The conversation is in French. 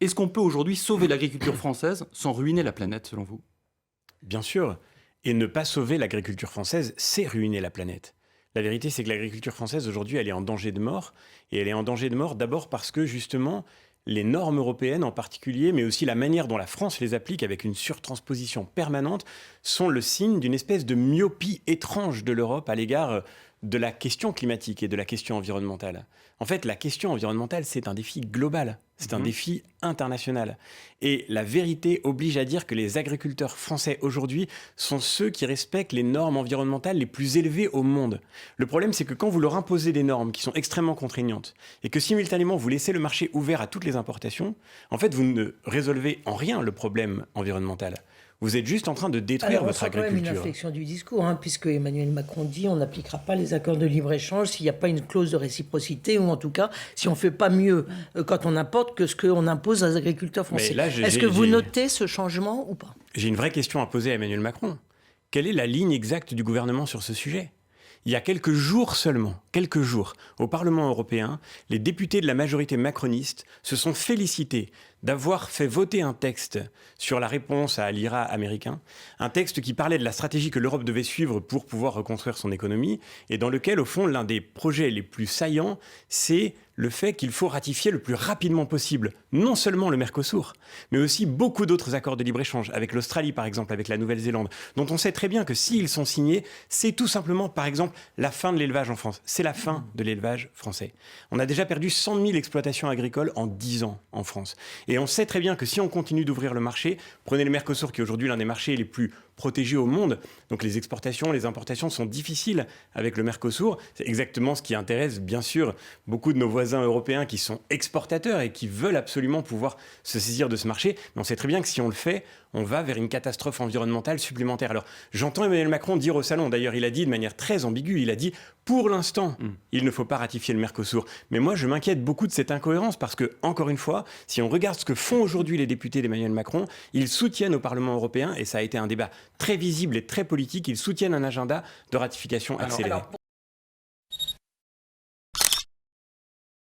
Est-ce qu'on peut aujourd'hui sauver l'agriculture française sans ruiner la planète, selon vous? Bien sûr. Et ne pas sauver l'agriculture française, c'est ruiner la planète. La vérité, c'est que l'agriculture française, aujourd'hui, elle est en danger de mort. Et elle est en danger de mort d'abord parce que, justement, les normes européennes en particulier, mais aussi la manière dont la France les applique avec une surtransposition permanente, sont le signe d'une espèce de myopie étrange de l'Europe à l'égard de la question climatique et de la question environnementale. En fait, la question environnementale, c'est un défi global, c'est un défi international. Et la vérité oblige à dire que les agriculteurs français aujourd'hui sont ceux qui respectent les normes environnementales les plus élevées au monde. Le problème, c'est que quand vous leur imposez des normes qui sont extrêmement contraignantes et que simultanément vous laissez le marché ouvert à toutes les importations, en fait, vous ne résolvez en rien le problème environnemental. Vous êtes juste en train de détruire Alors, on votre sent quand même une agriculture. inflexion du discours, puisque Emmanuel Macron dit on n'appliquera pas les accords de libre-échange s'il n'y a pas une clause de réciprocité, ou en tout cas, si on ne fait pas mieux quand on importe que ce qu'on impose aux agriculteurs français. là, Est-ce que vous notez ce changement ou pas? J'ai une vraie question à poser à Emmanuel Macron. Quelle est la ligne exacte du gouvernement sur ce sujet? Il y a quelques jours seulement, quelques jours, au Parlement européen, les députés de la majorité macroniste se sont félicités d'avoir fait voter un texte sur la réponse à l'IRA américain, un texte qui parlait de la stratégie que l'Europe devait suivre pour pouvoir reconstruire son économie, et dans lequel, au fond, l'un des projets les plus saillants, c'est le fait qu'il faut ratifier le plus rapidement possible, non seulement le Mercosur, mais aussi beaucoup d'autres accords de libre-échange, avec l'Australie par exemple, avec la Nouvelle-Zélande, dont on sait très bien que s'ils sont signés, c'est tout simplement, par exemple, la fin de l'élevage en France. C'est la fin de l'élevage français. On a déjà perdu 100 000 exploitations agricoles en 10 ans en France. Et on sait très bien que si on continue d'ouvrir le marché, prenez le Mercosur qui est aujourd'hui l'un des marchés les plus protégés au monde, donc les exportations, les importations sont difficiles avec le Mercosur. C'est exactement ce qui intéresse bien sûr beaucoup de nos voisins européens qui sont exportateurs et qui veulent absolument pouvoir se saisir de ce marché. Mais on sait très bien que si on le fait, on va vers une catastrophe environnementale supplémentaire. Alors j'entends Emmanuel Macron dire au salon, d'ailleurs il a dit de manière très ambiguë, il a dit pour l'instant, il ne faut pas ratifier le Mercosur. Mais moi je m'inquiète beaucoup de cette incohérence parce que, encore une fois, si on regarde ce que font aujourd'hui les députés d'Emmanuel Macron, ils soutiennent au Parlement européen, et ça a été un débat très visible et très politique, ils soutiennent un agenda de ratification accélérée.